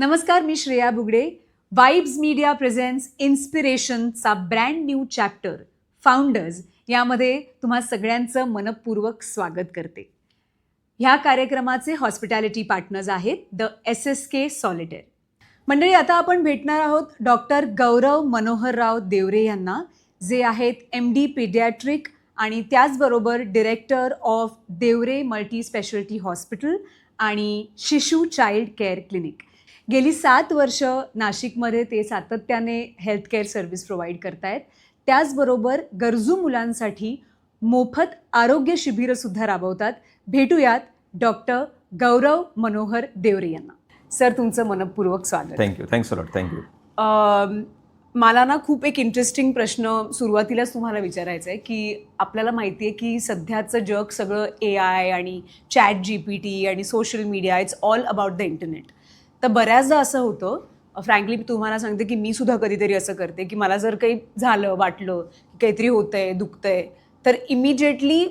नमस्कार, मी Shreya Bugade. Vibes Media presents इन्स्पिरेशनचा ब्रँड न्यू चॅप्टर फाउंडर्स यामध्ये तुम्हा सगळ्यांचं मनपूर्वक स्वागत करते. ह्या कार्यक्रमाचे हॉस्पिटॅलिटी पार्टनर्स आहेत द SSK सॉलिटेअर. मंडळी, आता आपण भेटणार आहोत डॉक्टर गौरव मनोहरराव देवरे यांना, जे आहेत MD पीडियाट्रिक आणि त्याचबरोबर director of Deore multi speciality hospital आणि शिशू चाइल्ड केअर क्लिनिक. गेली 7 वर्ष नाशिकमध्ये ते सातत्याने हेल्थ केअर सर्व्हिस प्रोव्हाइड करतायत. त्याचबरोबर गरजू मुलांसाठी मोफत आरोग्य शिबिरंसुद्धा राबवतात. भेटूयात डॉक्टर गौरव मनोहर देवरे यांना. सर, तुमचं मनपूर्वक स्वागत. Thank you. Thanks a lot. Thank you. मला ना खूप एक इंटरेस्टिंग प्रश्न सुरुवातीलाच तुम्हाला विचारायचा आहे की आपल्याला माहिती आहे की सध्याचं जग सगळं AI आणि ChatGPT आणि social media, it's all about the internet. तर बऱ्याचदा असं होतं, फ्रँकली तुम्हाला सांगते की मी सुद्धा कधीतरी असं करते की मला जर काही झालं, वाटलं की काहीतरी होतंय, दुखतंय, तर immediately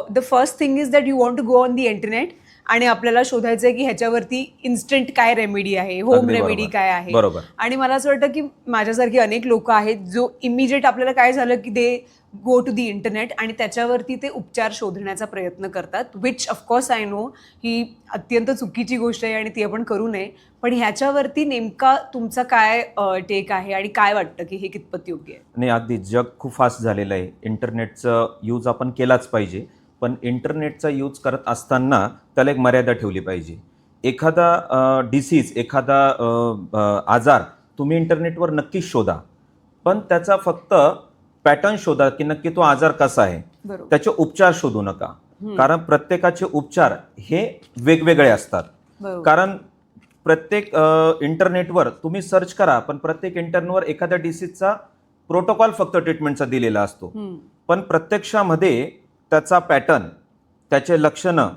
the first thing is that you want to go on the internet आणि आपल्याला शोधायचं आहे की ह्याच्यावरती इन्स्टंट काय रेमेडी आहे, होम रेमेडी काय आहे. आणि मला असं वाटतं की माझ्यासारखी अनेक लोक आहेत जो इमिजिएट आपल्याला काय झालं की दे गो टू दी इंटरनेट आणि त्याच्यावरती ते उपचार शोधण्याचा प्रयत्न करतात, विच ऑफकोर्स आय नो ही अत्यंत चुकीची गोष्ट आहे आणि ती आपण करू नये. पण ह्याच्यावरती नेमका तुमचा काय टेक आहे आणि काय वाटतं की हे कितपत योग्य आहे? नाही, अगदी जग खूप फास्ट झालेलं आहे. इंटरनेटचं यूज आपण केलाच पाहिजे, पण इंटरनेटचा यूज करत असताना त्याला एक मर्यादा ठेवली पाहिजे. एखादा डिसीज, एखादा आजार तुम्ही इंटरनेटवर नक्कीच शोधा, पण त्याचा फक्त पॅटर्न शोधा की नक्की तो आजार कसा आहे. त्याचे उपचार शोधू नका, कारण प्रत्येकाचे उपचार हे वेगवेगळे असतात. कारण प्रत्येक इंटरनेटवर तुम्ही सर्च करा, पण प्रत्येक इंटरनेटवर एखाद्या डिसीजचा प्रोटोकॉल फक्त ट्रीटमेंटचा दिलेला असतो, पण प्रत्यक्षामध्ये त्याचा पॅटर्न, त्याचे लक्षणं,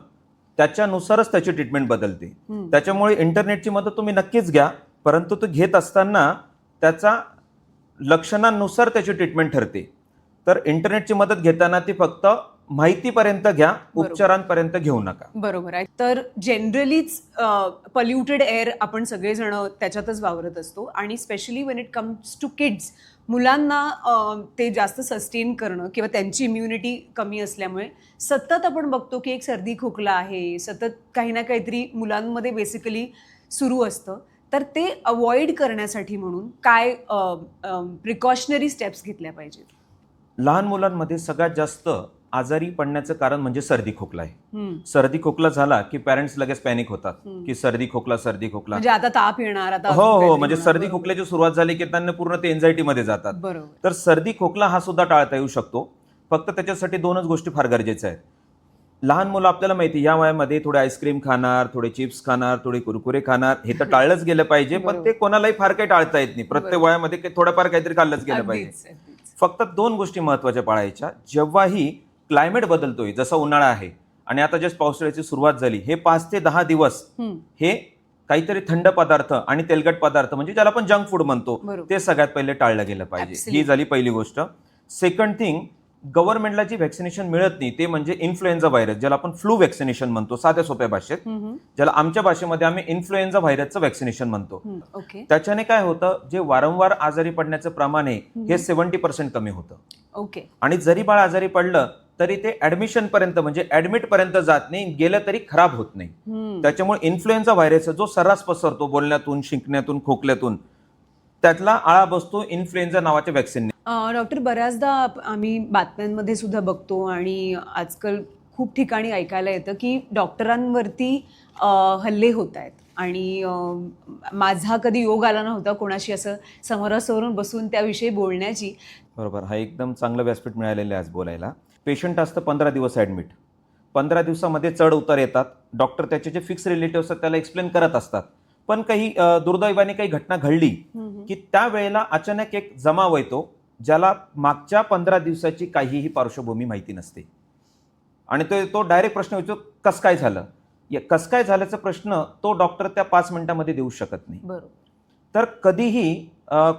त्याच्यानुसारच त्याची ट्रीटमेंट बदलते. त्याच्यामुळे इंटरनेटची मदत तुम्ही नक्कीच घ्या, परंतु तो घेत असताना त्याचा लक्षणांनुसार त्याची ट्रीटमेंट ठरते. तर इंटरनेटची मदत घेताना ती फक्त माहितीपर्यंत घ्या, उपचारांपर्यंत घेऊ नका. बरोबर आहे. तर जनरलीच पॉल्युटेड एअर आपण सगळेजण त्याच्यातच वावरत असतो आणि specially when it comes to kids, मुलांना ते जास्त सस्टेन करणं किंवा त्यांची इम्युनिटी कमी असल्यामुळे सतत आपण बघतो की एक सर्दी खोकला आहे, सतत काही ना काहीतरी मुलांमध्ये बेसिकली सुरू असतं. तर ते अवॉइड करण्यासाठी म्हणून काय प्रिकॉशनरी स्टेप्स घेतल्या पाहिजेत? लहान मुलांमध्ये सगळ्यात जास्त आजारी पडण्याचं कारण म्हणजे सर्दी खोकला आहे. सर्दी खोकला झाला की पॅरेंट्स लगेच पॅनिक होतात की सर्दी खोकला, सर्दी खोकला, म्हणजे आता ताप येणार, आता हो, म्हणजे सर्दी खोकल्याची सुरुवात झाली की त्यांना पूर्ण ते एन्झायटीमध्ये जातात. तर सर्दी खोकला हा सुद्धा टाळता येऊ शकतो. फक्त त्याच्यासाठी 2च गोष्टी फार गरजेच्या आहेत. लहान मुलं, आपल्याला माहिती, या वयामध्ये थोडे आईस्क्रीम खाणार, थोडे चिप्स खाणार, थोडे कुरकुरे खाणार, हे तर टाळलंच गेलं पाहिजे. पण ते कोणालाही फार काही टाळता येत नाही. प्रत्येक वयामध्ये थोडंफार काहीतरी खाल्लंच गेलं पाहिजे. फक्त 2 गोष्टी महत्वाच्या पाळायच्या. जेव्हाही क्लायमेट बदलतोय, जसा उन्हाळा आहे आणि आता जस्ट पावसाळ्याची सुरुवात झाली, हे 5 ते 10 दिवस हे काहीतरी थंड पदार्थ आणि तेलकट पदार्थ, म्हणजे ज्याला आपण जंक फूड म्हणतो, ते सगळ्यात पहिले टाळलं गेलं पाहिजे. ही झाली पहिली गोष्ट. सेकंड थिंग, गव्हर्नमेंटला जी व्हॅक्सिनेशन मिळत नाही ते म्हणजे इन्फ्लुएन्झा व्हायरस, ज्याला आपण फ्लू व्हॅक्सिनेशन म्हणतो साध्या सोप्या भाषेत, ज्याला आमच्या भाषेमध्ये आम्ही इन्फ्लुएन्झा व्हायरसचं व्हॅक्सिनेशन म्हणतो. त्याच्याने काय होतं, जे वारंवार आजारी पडण्याचं प्रमाण आहे हे 70% कमी होतं. आणि जरी बाळ आजारी पडलं तरी ते ऍडमिशन पर्यंत, म्हणजे ऍडमिट पर्यंत जात नाही, गेलं तरी खराब होत नाही. त्याच्यामुळे इन्फ्लुएन्झा व्हायरस जो सर्रास पसरतो बोलण्यातून, शिंकण्यातून, खोकल्यातून, त्यातला आळा बसतो इन्फ्लुएन्झा नावाच्या व्हॅक्सिन. डॉक्टर, बऱ्याचदा आम्ही बातम्यांमध्ये सुद्धा बघतो आणि आजकाल खूप ठिकाणी ऐकायला येतं की डॉक्टरांवरती हल्ले होत आहेत आणि माझा कधी योग आला नव्हता कोणाशी असं समोरासमोरून बसून त्याविषयी बोलण्याची. बरोबर, हा एकदम चांगलं व्यासपीठ मिळालेलं आहे आज बोलायला. पेशंट असतं 15 दिवस ॲडमिट. 15 दिवसामध्ये चढ उतार येतात. डॉक्टर त्याचे जे फिक्स रिलेटिव्ह असतात त्याला एक्सप्लेन करत असतात. पण काही दुर्दैवाने काही घटना घडली की त्यावेळेला अचानक एक जमाव येतो ज्याला मागच्या 15 दिवसाची काहीही पार्श्वभूमी माहिती नसते आणि तो डायरेक्ट प्रश्न विचारतो, कसं काय झालं? कसं काय झाल्याचा प्रश्न तो डॉक्टर त्या 5 मिनिटांमध्ये देऊ शकत नाही. तर कधीही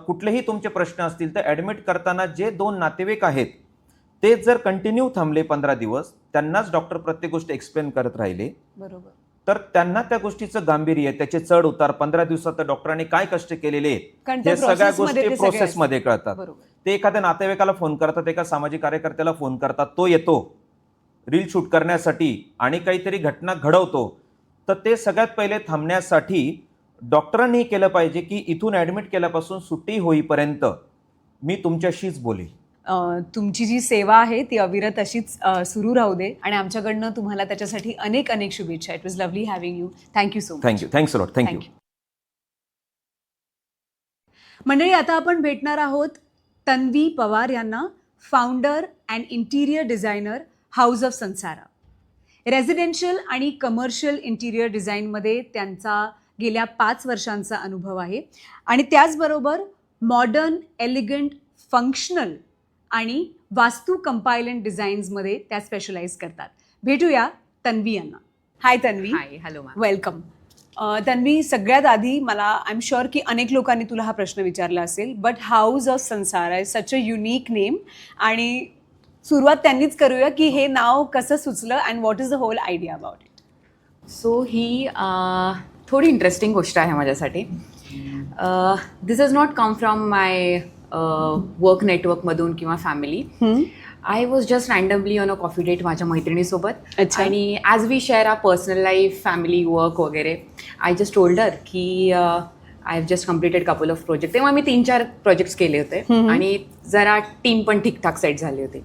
कुठलेही तुमचे प्रश्न असतील तर ऍडमिट करताना जे 2 नातेवाईक आहेत ते जर कंटिन्यू थांबले 15 दिवस, त्यांनाच डॉक्टर प्रत्येक गोष्ट एक्सप्लेन करत राहिले, तर त्यांना त्या गोष्टीचं गांभीर्य, त्याचे चढ उतार, 15 दिवसात डॉक्टरांनी काय कष्ट केलेले आहेत हे सगळ्या गोष्टी प्रोसेसमध्ये कळतात. ते एखाद्या नातेवाईकाला फोन करतात, एका सामाजिक कार्यकर्त्याला फोन करतात, तो येतो रील शूट करण्यासाठी आणि काहीतरी घटना घडवतो. तर ते सगळ्यात पहिले थांबण्यासाठी डॉक्टरांनी केलं पाहिजे की इथून ऍडमिट केल्यापासून सुट्टी होईपर्यंत मी तुमच्याशीच बोलेल. तुमची जी सेवा आहे ती अविरत अशीच सुरू राहू दे आणि आमच्याकडनं तुम्हाला त्याच्यासाठी अनेक अनेक शुभेच्छा. It was lovely having you. Thank you so much. Thank you. Thanks a lot. Thank you. मंडळी, आता आपण भेटणार आहोत तन्वी पवार यांना, founder and interior designer, house of संसारा. रेझिडेन्शियल आणि कमर्शियल इंटिरियर डिझाईनमध्ये त्यांचा गेल्या 5 वर्षांचा अनुभव आहे आणि त्याचबरोबर मॉडर्न, एलिगंट, फंक्शनल आणि वास्तू कंपायलंट डिझाईन्समध्ये त्या स्पेशलाइज करतात. भेटूया तन्वी यांना. हाय तन्वी. हाय, हॅलो मॅम. वेलकम. तन्वी, सगळ्यात आधी मला आय एम शुअर की अनेक लोकांनी तुला हा प्रश्न विचारला असेल, but House of Sansara is such a unique name आणि सुरुवात त्यांनीच करूया की हे नाव कसं सुचलं and what is the whole idea about it. So ही थोडी इंटरेस्टिंग गोष्ट आहे माझ्यासाठी. This is not come from my work नेटवर्कमधून किंवा family. I was just randomly on a coffee date माझ्या मैत्रिणीसोबत. आणि as we share our personal life, family, work वगैरे, आय जस्ट टोल्ड हर की I have just completed couple of project. तेव्हा मी 3-4 projects केले होते आणि जरा टीम पण ठीकठाक सेट झाली होती.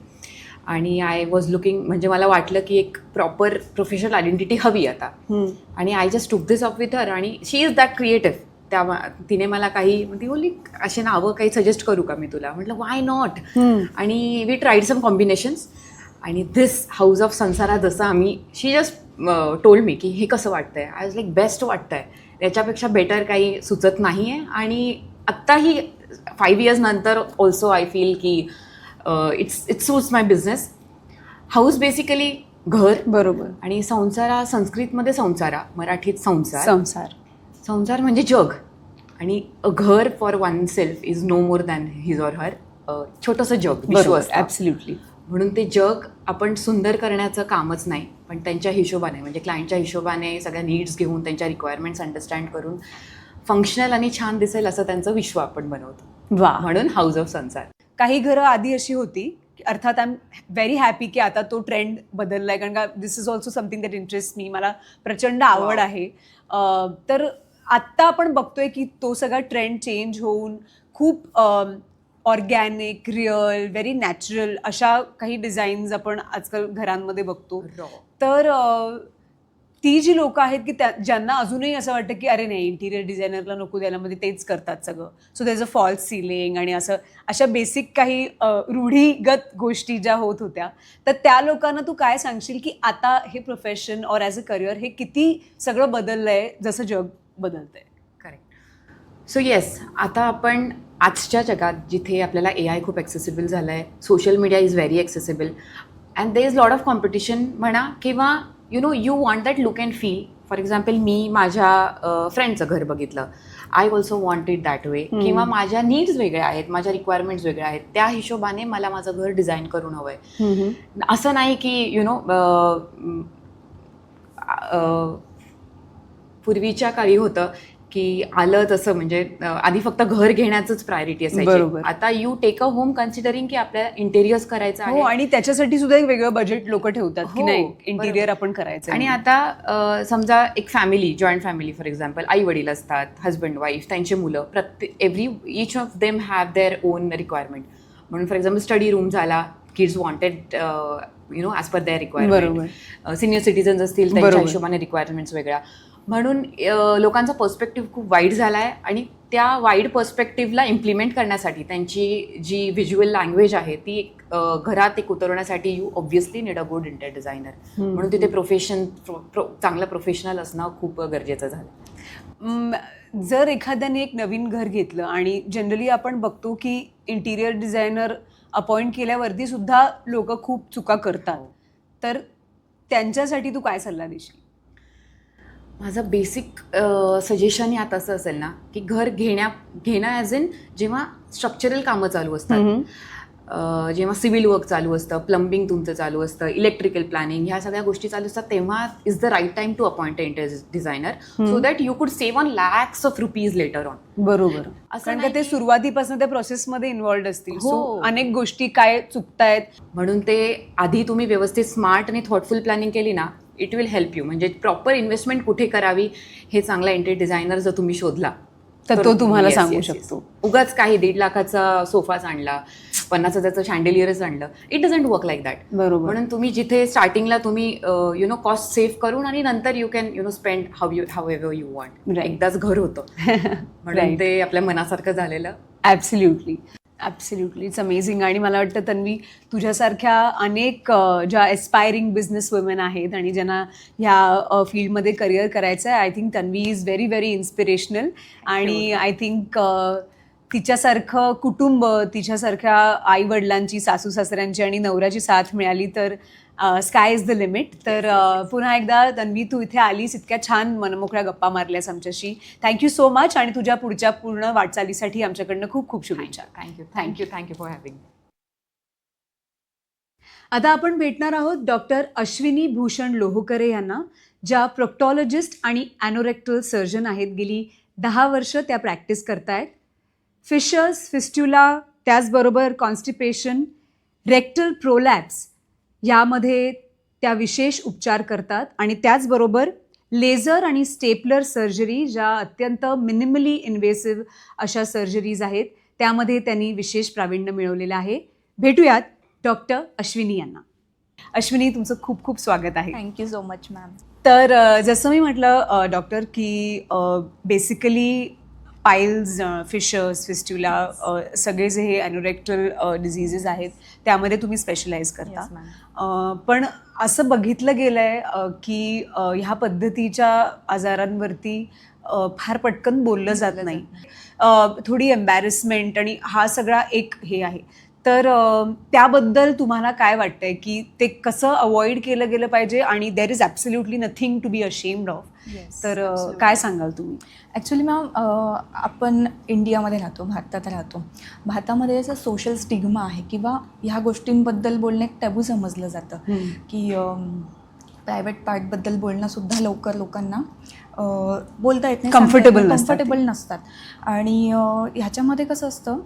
आणि आय वॉज लुकिंग, म्हणजे मला वाटलं की एक प्रॉपर प्रोफेशनल आयडेंटिटी हवी आता. आणि आय जस्ट टूक दिस अप विथ हर आणि शी इज दॅट क्रिएटिव्ह. तिने मला काही ती बोलली, असे नावं काही सजेस्ट करू का मी तुला? म्हटलं वाय नॉट. आणि वी ट्राईड सम कॉम्बिनेशन्स आणि दिस हाऊस ऑफ संसारा जसं आम्ही, शी जस्ट टोल्ड मी की हे कसं वाटतंय. आय वॉज लाईक बेस्ट वाटतंय, याच्यापेक्षा बेटर काही सुचत नाही आहे. आणि आत्ताही 5 years नंतर ऑल्सो आय फील की it suits my business. House basically घर, बरोबर. आणि संसारा संस्कृतमध्ये संसारा, मराठीत संसार. संसार संसार म्हणजे जग. आणि अ घर for oneself is no more than his or her. छोटंसं जग, विश्व असतं. ॲब्सल्युटली. म्हणून ते जग आपण सुंदर करण्याचं कामच नाही, पण त्यांच्या हिशोबाने, म्हणजे क्लायंटच्या हिशोबाने सगळ्या नीड्स घेऊन, त्यांच्या रिक्वायरमेंट्स अंडरस्टँड करून फंक्शनल आणि छान दिसेल असं त्यांचं विश्व आपण बनवतो. वा. म्हणून हाऊस ऑफ संसार. काही घरं आधी अशी होती, अर्थात आय एम व्हेरी हॅपी की आता तो ट्रेंड बदललाय, कारण का this is also something that interest me. मला प्रचंड आवड आहे. तर आत्ता आपण बघतोय की तो सगळा ट्रेंड चेंज होऊन खूप ऑर्गॅनिक, रिअल, व्हेरी नॅचरल अशा काही डिझाईन्स आपण आजकाल घरांमध्ये बघतो. तर ती जी लोक आहेत की ज्यांना अजूनही असं वाटतं की अरे नाही, इंटिरियर डिझायनरला नको द्यायला, मध्ये तेच करतात सगळं, so there is a false ceiling आणि असं अशा बेसिक काही रूढीगत गोष्टी ज्या होत होत्या, तर त्या लोकांना तू काय सांगशील की आता हे profession or as a career हे किती सगळं बदललंय जसं जग बदलतंय? करेक्ट. सो येस, आता आपण आजच्या जगात जिथे आपल्याला AI खूप ॲक्सेसिबल झालं आहे, social media is very accessible and there is lot of competition म्हणा, किंवा you want that look and feel. For example, मी माझ्या फ्रेंडचं घर बघितलं, I also want it that way. किंवा माझ्या नीड्स वेगळ्या आहेत, माझ्या रिक्वायरमेंट्स वेगळ्या आहेत, त्या हिशोबाने मला माझं घर डिझाईन करून हवं आहे. असं नाही की पूर्वीच्या काळी होतं की आलं तसं, म्हणजे आधी फक्त घर घेण्याचंच प्रायोरिटी असायची. आता you take a home considering की आपल्याला इंटेरियर्स करायचं आहे, आणि त्याच्यासाठी सुद्धा एक वेगळं बजेट लोक ठेवतात की नाही इंटिरियर आपण करायचं. आणि आता समजा एक family, joint family for example, आई वडील असतात, हजबंड वाईफ, त्यांचे मुलं, each of them have their own requirement. म्हणून फॉर एक्झाम्पल स्टडी रूम झाला, kids wanted as per their requirement. Senior citizens असतील, त्यांच्या हिशोबाने रिक्वायरमेंट्स वेगळ्या. म्हणून लोकांचा पर्स्पेक्टिव्ह खूप वाईड झाला आहे आणि त्या वाईड पर्स्पेक्टिव्हला इम्प्लिमेंट करण्यासाठी त्यांची जी व्हिज्युअल लँग्वेज आहे ती घरात एक उतरवण्यासाठी you obviously need a good interior designer. म्हणून तिथे चांगलं प्रोफेशनल असणं खूप गरजेचं झालं. जर एखाद्याने एक नवीन घर घेतलं, आणि जनरली आपण बघतो की इंटिरियर डिझायनर अपॉइंट केल्यावरती सुद्धा लोक खूप चुका करतात, तर त्यांच्यासाठी तू काय सल्ला देशील? माझं बेसिक सजेशन यात असं असेल ना की घर घेणं ॲज इन जेव्हा स्ट्रक्चरल कामं चालू असतात, जेव्हा सिव्हिल वर्क चालू असतं, प्लंबिंग तुमचं चालू असतं, इलेक्ट्रिकल प्लॅनिंग, ह्या सगळ्या गोष्टी चालू असतात, तेव्हा is the right time to appoint designer so that you could save on lakhs of rupees later on. बरोबर, असं कारण नाही का ते की- सुरुवातीपासून त्या प्रोसेसमध्ये इन्व्हॉल्ड असतील. हो. So, अनेक गोष्टी काय चुकतायत. म्हणून ते आधी तुम्ही व्यवस्थित स्मार्ट आणि थॉटफुल प्लॅनिंग केली ना, इट विल हेल्प यू. म्हणजे प्रॉपर इन्व्हेस्टमेंट कुठे करावी हे चांगला इंटेरियर डिझायनर जर तुम्ही शोधला तर तो तुम्हाला Yes, सांगू yes, yes. शकतो. उगाच काही 1.5 लाखाचा सोफाच आणला, 50,000चं शँडेलियरच आणलं, it doesn't work like that. बरोबर. म्हणून तुम्ही जिथे स्टार्टिंगला तुम्ही कॉस्ट सेव्ह करून आणि नंतर you can spend how ever you want. Right. एकदाच घर होतं म्हणून Right. ते आपल्या मनासारखं झालेलं. Absolutely, it's amazing. आणि मला वाटतं तन्वी, तुझ्यासारख्या अनेक ज्या एस्पायरिंग बिझनेस वुमेन आहेत आणि ज्यांना ह्या फील्डमध्ये करिअर करायचं आहे, I think Tanvi is very very inspirational. आणि आय थिंक तिच्यासारखं कुटुंब, तिच्यासारख्या आईवडिलांची, सासू सासऱ्यांची आणि नवऱ्याची साथ मिळाली तर स्काय इज द लिमिट. तर पुन्हा एकदा तन्वी, तू इथे आलीस, इतक्या छान मनमोकळ्या गप्पा मारल्यास आमच्याशी. Thank you so much. आणि तुझ्या पुढच्या पूर्ण वाटचालीसाठी आमच्याकडनं खूप खूप शुभेच्छा. Thank you for having. आता आपण भेटणार आहोत डॉक्टर अश्विनी भूषण लोहोकरे यांना, ज्या प्रोक्टॉलॉजिस्ट आणि ॲनोरेक्टल सर्जन आहेत. गेली 10 वर्ष त्या प्रॅक्टिस करतायत. फिशर्स, फिस्ट्युला, त्याचबरोबर कॉन्स्टिपेशन, रेक्टल प्रोलॅप्स यामध्ये त्या विशेष उपचार करतात. आणि त्याचबरोबर लेझर आणि स्टेपलर सर्जरी, ज्या अत्यंत मिनिमली इन्व्हेसिव्ह अशा सर्जरीज आहेत, त्यामध्ये त्यांनी विशेष प्रावीण्य मिळवलेलं आहे. भेटूयात डॉक्टर अश्विनी यांना. अश्विनी, तुमचं खूप खूप स्वागत आहे. Thank you so much ma'am. तर जसं मी म्हटलं डॉक्टर, की बेसिकली पाईल्स, फिशर्स, फिस्ट्युला, सगळे जे हे ॲनोरेक्टल डिझिजेस आहेत त्यामध्ये तुम्ही स्पेशलाइज करता. Yes, ma'am. पण असं बघितलं गेलं आहे की ह्या पद्धतीच्या आजारांवरती फार पटकन बोललं जात नाही. थोडी एम्बॅरेसमेंट आणि हा सगळा एक हे आहे. तर त्याबद्दल तुम्हाला काय वाटतंय की ते कसं अवॉइड केलं गेलं पाहिजे आणि there is absolutely nothing to be ashamed of. तर काय सांगाल तुम्ही? ॲक्च्युली मॅम, आपण इंडियामध्ये राहतो, भारतात राहतो. भारतामध्ये असं सोशल स्टिग्मा आहे किंवा ह्या गोष्टींबद्दल बोलणं एक टॅबू समजलं जातं की प्रायव्हेट पार्टबद्दल बोलणंसुद्धा लवकर लोकांना बोलता येत नाही, कम्फर्टेबल नसतात. आणि ह्याच्यामध्ये कसं असतं,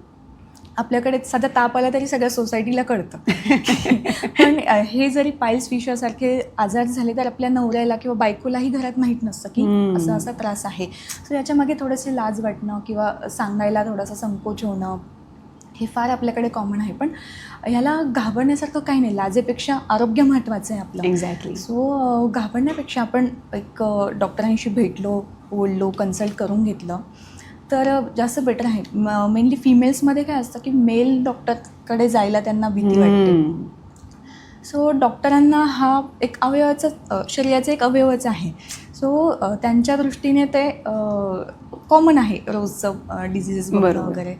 आपल्याकडे साधा ताप आला तरी सगळ्या सोसायटीला कळतं. पण हे जरी पाईल्स, फिशरसारखे आजार झाले तर आपल्या नवऱ्याला किंवा बायकोलाही घरात माहीत नसतं की असा असा त्रास आहे. सो याच्यामागे थोडेसे लाज वाटणं किंवा सांगायला थोडासा संकोच होणं हे फार आपल्याकडे कॉमन आहे. पण ह्याला घाबरण्यासारखं काही नाही. लाजेपेक्षा आरोग्य महत्त्वाचं आहे आपलं. एक्झॅक्टली. सो घाबरण्यापेक्षा आपण एक डॉक्टरांशी भेटलो, बोललो, कन्सल्ट करून घेतलं तर जास्त बेटर आहे. मेनली फिमेल्समध्ये काय असतं की मेल डॉक्टरकडे जायला त्यांना भीती वाटते. सो डॉक्टरांना हा एक अवयवाचा, शरीराचा एक अवयवच आहे. सो त्यांच्या दृष्टीने ते कॉमन आहे रोजचं डिझिजेस वगैरे.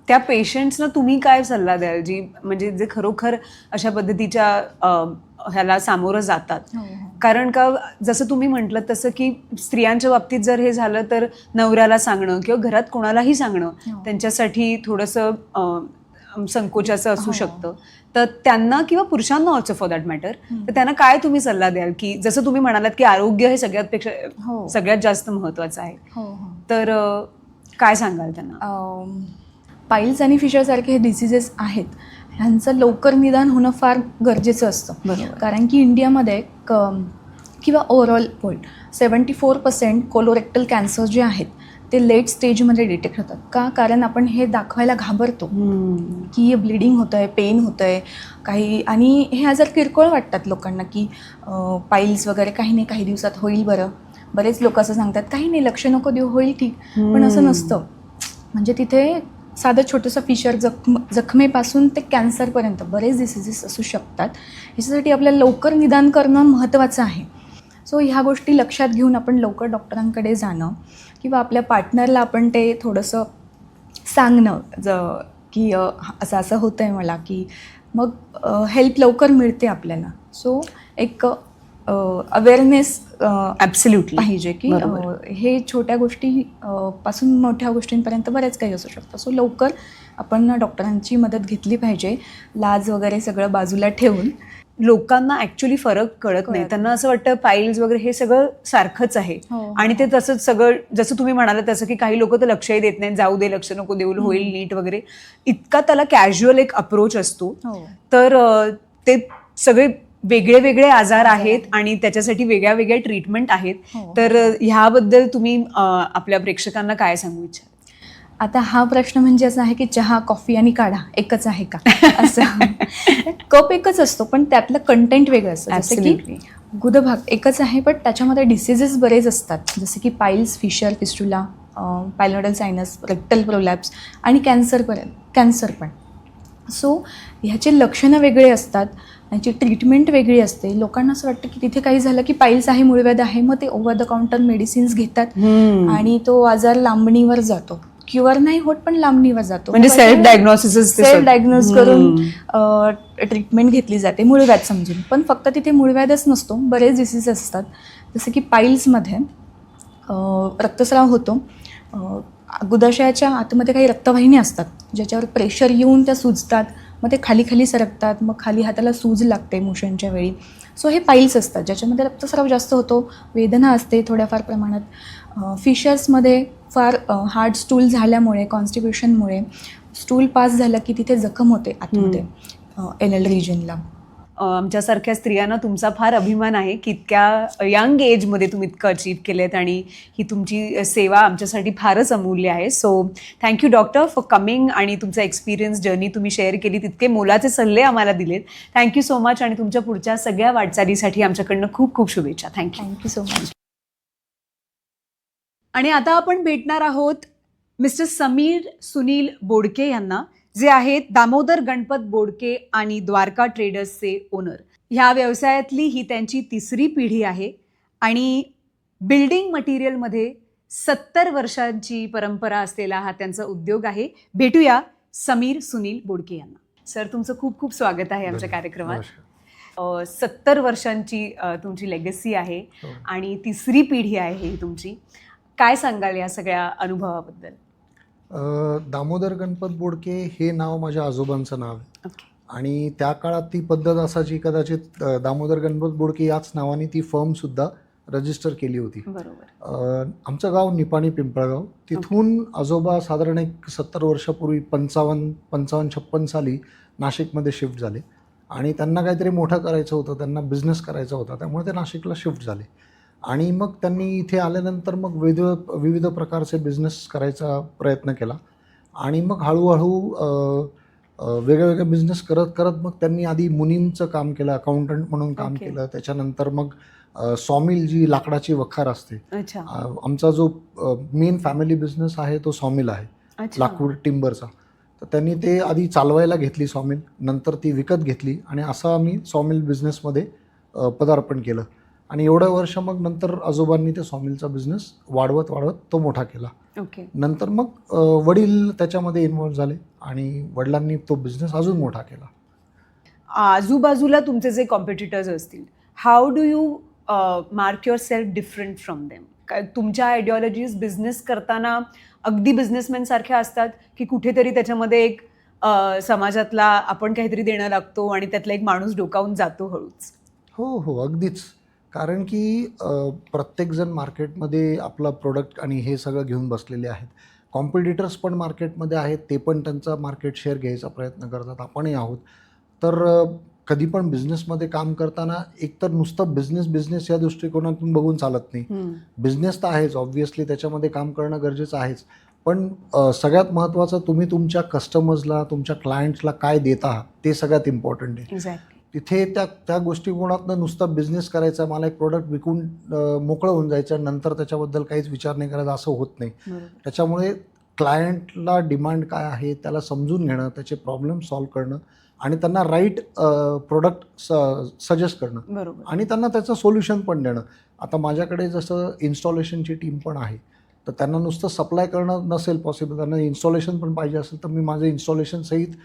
त्या पेशंट्सना तुम्ही काय सल्ला द्याल, जी म्हणजे जे खरोखर अशा पद्धतीच्या ह्याला सामोरं जातात? कारण का जसं तुम्ही म्हटलं तसं की स्त्रियांच्या बाबतीत जर हे झालं तर नवऱ्याला सांगणं किंवा घरात कोणालाही सांगणं त्यांच्यासाठी थोडंसं संकोचाचं असू शकतं. तर त्यांना किंवा पुरुषांना ऑल्सो फॉर दॅट मॅटर, तर त्यांना काय तुम्ही सल्ला द्याल की जसं तुम्ही म्हणालात की आरोग्य हे सगळ्यात जास्त महत्त्वाचं आहे, तर काय सांगाल त्यांना? पाईल्स आणि फिशरसारखे हे डिसिजेस आहेत, ह्यांचं लवकर निदान होणं फार गरजेचं असतं. कारण की इंडियामध्ये किंवा ओव्हरऑल वर्ल्ड 74% कोलोरेक्टल कॅन्सर जे आहेत ते लेट स्टेजमध्ये डिटेक्ट होतात. का? कारण आपण हे दाखवायला घाबरतो की ब्लिडिंग होतं आहे, पेन होतं आहे काही, आणि हे आजार किरकोळ वाटतात लोकांना की पाईल्स वगैरे काही नाही, काही दिवसात होईल बरं. बरेच लोक असं सांगतात काही नाही, लक्ष नको देऊ, होईल ठीक. पण असं नसतं. म्हणजे तिथे साधं छोटंसं फिशर जखमेपासून ते कॅन्सरपर्यंत बरेच डिसिजेस असू शकतात. ह्याच्यासाठी आपल्याला लवकर निदान करणं महत्त्वाचं आहे. सो ह्या गोष्टी लक्षात घेऊन आपण लवकर डॉक्टरांकडे जाणं किंवा आपल्या पार्टनरला आपण ते थोडंसं सांगणं की असं असं होतं आहे मला, की मग हेल्प लवकर मिळते आपल्याला. सो एक अवेअरनेस ॲब्सल्युटली पाहिजे की हे छोट्या गोष्टी पासून मोठ्या गोष्टींपर्यंत बरेच काही असू शकतं. सो लवकर आपण डॉक्टरांची मदत घेतली पाहिजे, लाज वगैरे सगळं बाजूला ठेवून. लोकांना ऍक्च्युली फरक कळत नाही. त्यांना असं वाटतं पाईल्स वगैरे हे सगळं सारखंच आहे आणि ते तसंच सगळं जसं तुम्ही म्हणाला तसं की काही लोक तर लक्षही देत नाहीत, जाऊ दे, लक्ष नको देऊ, होईल नीट वगैरे, इतका त्याला कॅज्युअल एक अप्रोच असतो. तर ते सगळे वेगळे वेगळे आजार आहेत आणि त्याच्यासाठी वेगळ्या वेगळ्या ट्रीटमेंट आहेत. तर ह्याबद्दल तुम्ही आपल्या प्रेक्षकांना काय सांगू इच्छाल? आता हा प्रश्न म्हणजे असा आहे की चहा, कॉफी आणि काढा एकच आहे का, असं कप एकच असतो पण त्यातलं कंटेंट वेगळं असतं. जसं की गुदभाग एकच आहे पण त्याच्यामध्ये डिसीजेस बरेच असतात, जसे की piles, fissure, fistula, pilonidal sinus, rectal prolapse आणि कॅन्सर पण. सो ह्याचे लक्षणं वेगळे असतात, याची ट्रीटमेंट वेगळी असते. लोकांना असं वाटतं की तिथे काही झालं की पाईल्स आहे, मूळव्याध आहे, मग ते ओव्हर द काउंटर मेडिसिन्स घेतात आणि तो आजार लांबणीवर जातो. क्युअर नाही होत पण लांबणीवर जातो. म्हणजे सेल्फ डायग्नोस करून ट्रीटमेंट घेतली जाते मूळव्याध समजून. पण फक्त तिथे मूळव्याधच नसतो, बरेच डिसीज असतात. जसं की पाईल्समध्ये रक्तस्राव होतो, गुदाशयाच्या आतमध्ये काही रक्तवाहिनी असतात ज्याच्यावर प्रेशर येऊन त्या सुजतात, मग ते खाली खाली सरकतात, मग खाली हाताला सूज लागते मोशनच्या वेळी. सो हे पाईल्स असतात ज्याच्यामध्ये रक्तस्राव जास्त होतो, वेदना असते थोड्याफार प्रमाणात. फिशर्समध्ये फार हार्ड स्टूल झाल्यामुळे, कॉन्स्टिप्युशनमुळे स्टूल पास झालं की तिथे जखम होते आतमध्ये एनल रिजनला. आमच्यासारख्या स्त्रियांना तुमचा फार अभिमान आहे की इतक्या यंग एजमध्ये तुम्ही इतकं अचीव्ह केलेत आणि ही तुमची सेवा आमच्यासाठी फारच अमूल्य आहे. So thank you doctor for coming आणि तुमचा एक्सपिरियन्स जर्नी तुम्ही शेअर केली, तितके मोलाचे सल्ले आम्हाला दिलेत. थँक्यू सो मच आणि तुमच्या पुढच्या सगळ्या वाटचालीसाठी आमच्याकडनं खूप खूप शुभेच्छा. Thank you so much. आणि आता आपण भेटणार आहोत मिस्टर समीर सुनील बोडके यांना, जे आहेत दामोदर गणपत बोडके आणि द्वारका ट्रेडर्सचे ओनर. ह्या व्यवसायातली ही त्यांची 3री पिढी आहे आणि बिल्डिंग मटेरियलमध्ये 70 वर्षांची परंपरा असलेला हा त्यांचा उद्योग आहे. भेटूया समीर सुनील बोडके यांना. सर, तुमचं खूप खूप स्वागत आहे आमच्या कार्यक्रमात. 70 वर्षांची तुमची लेगसी आहे आणि 3री पिढी आहे ही तुमची. काय सांगाल या सगळ्या अनुभवाबद्दल? दामोदर गणपत बोडके हे नाव माझ्या आजोबांचं नाव आहे. ओके. आणि त्या काळात ती पद्धत असायची, कदाचित दामोदर गणपत बोडके याच नावाने ती फर्मसुद्धा रजिस्टर केली होती. बरोबर. आमचं गाव निपाणी पिंपळगाव, तिथून आजोबा साधारण एक 70 वर्षापूर्वी 55-56 साली नाशिकमध्ये शिफ्ट झाले आणि त्यांना काहीतरी मोठं करायचं होतं, त्यांना बिझनेस करायचा होता, त्यामुळे ते नाशिकला शिफ्ट झाले. आणि मग त्यांनी इथे आल्यानंतर मग विविध प्रकारचे बिझनेस करायचा प्रयत्न केला आणि मग हळूहळू वेगवेगळे बिझनेस करत करत मग त्यांनी आधी मुनीमचं काम केलं, अकाउंटंट म्हणून काम केलं. त्याच्यानंतर मग सॉमिल, जी लाकडाची वखार असते, आमचा जो मेन फॅमिली बिझनेस आहे तो सॉमिल आहे, लाकूड टिंबरचा. तर त्यांनी ते आधी चालवायला घेतली सॉमिल, नंतर ती विकत घेतली आणि असं आम्ही सॉमिल बिझनेसमध्ये पदार्पण केलं. आणि एवढं वर्ष मग नंतर आजोबांनी ते सॉमिलचा बिझनेस वाढवत तो मोठा केला. नंतर मग वडील त्याच्यामध्ये इन्व्हॉल्व झाले आणि वडिलांनी तो बिझनेस अजून मोठा केला. आजूबाजूला तुमचे जे कॉम्पिटिटर्स असतील, how do you mark your self different from them? तुमच्या आयडिओलॉजीज बिझनेस करताना अगदी बिझनेसमॅन सारख्या असतात की कुठेतरी त्याच्यामध्ये एक समाजातला आपण काहीतरी देणं लागतो आणि त्यातला एक माणूस डोकावून जातो हळूच? हो, अगदीच. कारण की प्रत्येकजण मार्केटमध्ये आपला प्रोडक्ट आणि हे सगळं घेऊन बसलेले आहेत. कॉम्पिटिटर्स पण मार्केटमध्ये आहेत, ते पण त्यांचा मार्केट शेअर घ्यायचा प्रयत्न करतात, आपणही आहोत. तर कधी पण बिझनेसमध्ये काम करताना एकतर नुसतं बिझनेस या दृष्टिकोनातून बघून चालत नाही. बिझनेस तर आहेच, ऑब्व्हियसली त्याच्यामध्ये काम करणं गरजेचं आहेच, पण सगळ्यात महत्त्वाचं तुम्ही तुमच्या कस्टमर्सला, तुमच्या क्लायंट्सला काय देता ते सगळ्यात इम्पॉर्टंट आहे. तिथे त्या गोष्टीकोनातनं नुसतं बिझनेस करायचा, मला एक प्रोडक्ट विकून मोकळं होऊन जायचं, नंतर त्याच्याबद्दल काहीच विचार नाही करायचा, असं होत नाही. त्याच्यामुळे क्लायंटला डिमांड काय आहे त्याला समजून घेणं, त्याचे प्रॉब्लेम सॉल्व्ह करणं आणि त्यांना राईट प्रोडक्ट सजेस्ट करणं आणि त्यांना त्याचं सोल्युशन पण देणं. आता माझ्याकडे जसं इन्स्टॉलेशनची टीम पण आहे, तर त्यांना नुसतं सप्लाय करणं नसेल पॉसिबल, त्यांना इन्स्टॉलेशन पण पाहिजे असेल तर मी माझं इन्स्टॉलेशन सहित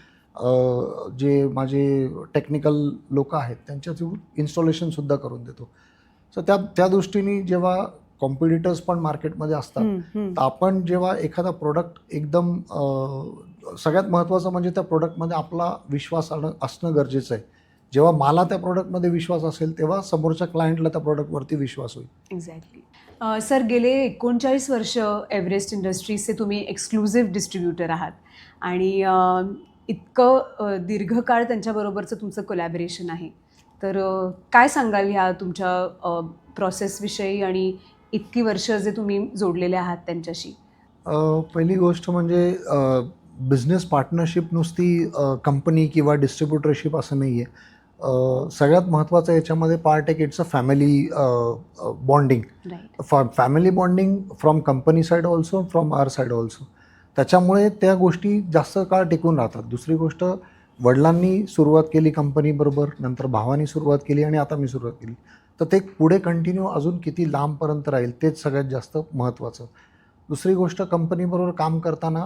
जे माझे टेक्निकल लोक आहेत त्यांच्या थ्रू इन्स्टॉलेशनसुद्धा करून देतो. सो त्या दृष्टीने जेव्हा कॉम्पिटिटर्स पण मार्केटमध्ये असतात, तर आपण जेव्हा एखादा प्रोडक्ट एकदम सगळ्यात महत्त्वाचं म्हणजे त्या प्रोडक्टमध्ये आपला विश्वास असणं गरजेचं आहे. जेव्हा मला त्या प्रोडक्टमध्ये विश्वास असेल तेव्हा समोरच्या क्लायंटला त्या प्रोडक्टवरती विश्वास होईल. एक्झॅक्टली. सर, गेले 39 वर्ष एव्हरेस्ट इंडस्ट्रीजचे तुम्ही एक्सक्लुझिव्ह डिस्ट्रीब्युटर आहात आणि इतकं दीर्घकाळ त्यांच्याबरोबरचं तुमचं कोलॅबरेशन आहे. तर काय सांगाल ह्या तुमच्या प्रोसेसविषयी आणि इतकी वर्ष जे तुम्ही जोडलेले आहात त्यांच्याशी? पहिली गोष्ट म्हणजे बिझनेस पार्टनरशिप नुसती कंपनी किंवा डिस्ट्रीब्युटरशिप असं नाही आहे. सगळ्यात महत्त्वाचं याच्यामध्ये पार्ट आहे की it's a family bonding. Family bonding from company side also, from our side also. त्याच्यामुळे त्या गोष्टी जास्त काळ टिकून राहतात. दुसरी गोष्ट, वडिलांनी सुरुवात केली कंपनीबरोबर, नंतर भावानी सुरुवात केली आणि आता मी सुरुवात केली, तर ते पुढे कंटिन्यू अजून किती लांबपर्यंत राहील तेच सगळ्यात जास्त महत्त्वाचं. दुसरी गोष्ट, कंपनीबरोबर काम करताना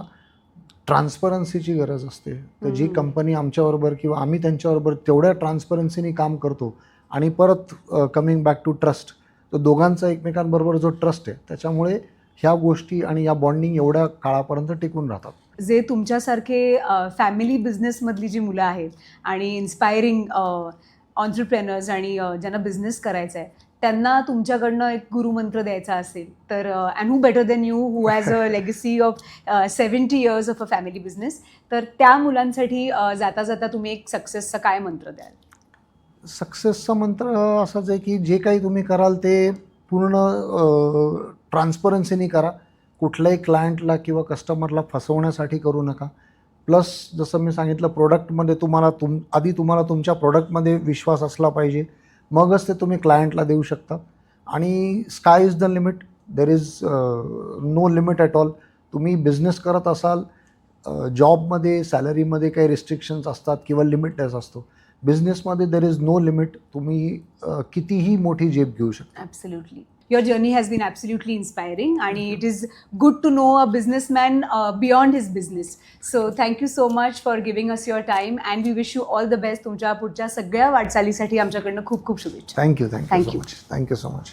ट्रान्सपरन्सीची गरज असते. तर जी कंपनी आमच्याबरोबर किंवा आम्ही त्यांच्याबरोबर तेवढ्या ट्रान्सपरन्सीने काम करतो आणि परत कमिंग बॅक टू ट्रस्ट, तर दोघांचा एकमेकांबरोबर जो ट्रस्ट आहे त्याच्यामुळे ह्या गोष्टी आणि या बॉन्डिंग एवढ्या काळापर्यंत टिकून राहतात. जे तुमच्यासारखे फॅमिली बिझनेसमधली जी मुलं आहेत आणि इन्स्पायरिंग ऑन्ट्रप्रेनर्स आणि ज्यांना बिझनेस करायचा आहे, त्यांना तुमच्याकडनं एक गुरुमंत्र द्यायचा असेल तर, and who better than you who has a legacy of 70 years of a family business, तर त्या मुलांसाठी जाता जाता तुम्ही एक सक्सेसचा काय मंत्र द्याल? सक्सेसचा मंत्र असाच आहे की जे काही तुम्ही कराल ते पूर्ण ट्रान्सपरन्सीने करा. कुठल्याही क्लायंटला किंवा कस्टमरला फसवण्यासाठी करू नका. प्लस जसं मी सांगितलं, प्रोडक्टमध्ये आधी तुम्हाला तुमच्या प्रोडक्टमध्ये विश्वास असला पाहिजे, मगच ते तुम्ही क्लायंटला देऊ शकता. आणि sky is the limit, there is no limit at all. तुम्ही बिझनेस करत असाल, जॉबमध्ये सॅलरीमध्ये काही रिस्ट्रिक्शन्स असतात किंवा लिमिटेड असतो. बिझनेसमध्ये देर इज नो लिमिट. तुम्ही कितीही मोठी झेप घेऊ शकता. Absolutely. Your journey has been absolutely inspiring and it is good to know a businessman beyond his business. So thank you so much for giving us your time and we wish you all the best. तुमच्या पुढच्या सगळ्या वाटचालीसाठी आमच्याकडनं खूप खूप शुभेच्छा. Thank you Thank you. Thank you so much.